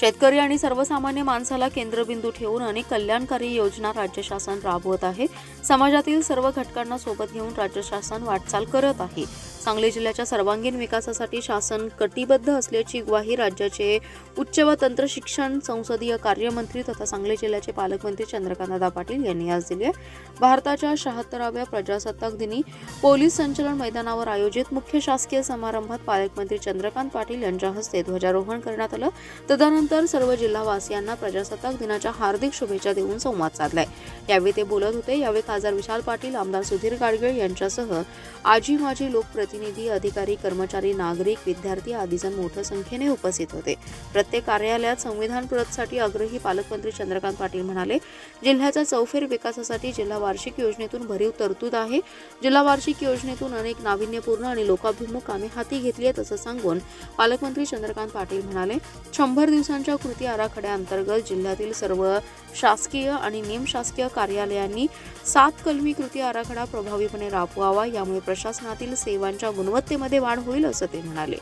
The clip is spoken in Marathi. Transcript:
शेतकरी आणि सर्वसामान्य माणसाला केंद्रबिंदू ठेवून अनेक कल्याणकारी योजना राज्य शासन राबवत आहे। समाजातील सर्व घटकांना सोबत घेऊन राज्य शासन वाटचाल करत आहे। सांगली जिल्ह्याच्या सर्वांगीण विकासासाठी शासन कटिबद्ध असल्याची ग्वाही राज्याचे उच्च व तंत्र शिक्षण संसदीय कार्यमंत्री तथा सांगली जिल्ह्याचे पालकमंत्री चंद्रकांतदादा पाटील यांनी आज दिली आहे। भारताच्या 76व्या प्रजासत्ताक दिनी पोलीस संचलन मैदानावर आयोजित मुख्य शासकीय समारंभात पालकमंत्री चंद्रकांत पाटील यांच्या हस्ते ध्वजारोहण करण्यात आलं। तदनंतर सर्व जिल्हावासियांना प्रजासत्ताक दिनाच्या हार्दिक शुभेच्छा देऊन संवाद साधलाय। यावेळी ते बोलत होते। यावेळी खासदार विशाल पाटील, आमदार सुधीर गाडगीळ यांच्यासह आजी माजी लोकप्रतिनिधी, अधिकारी, कर्मचारी, नागरिक, विद्यार्थी आदी जण मोठ्या संख्येने उपस्थित होते। प्रत्येक कार्यालयात संविधान प्रतसाठी आग्रही पालकमंत्री चंद्रकांत पाटील म्हणाले, जिल्ह्याच्या चौफेर विकासासाठी जिल्हा वार्षिक योजनेतून भरीव तरतूद आहे। जिल्हा वार्षिक योजनेतून अनेक नाविन्यपूर्ण आणि लोकाभिमुख कामे हाती घेतली आहेत असं सांगून पालकमंत्री चंद्रकांत पाटील म्हणाले, 100 दिवसांच्या कृती आराखड्याअंतर्गत जिल्ह्यातील सर्व शासकीय आणि निमशासकीय कार्यालयांनी 7 कलमी कृती आराखडा प्रभावीपणे राबवावा, यामुळे प्रशासनातील सेवांच्या गुणवत्तेमध्ये वाढ होईल असं ते म्हणाले।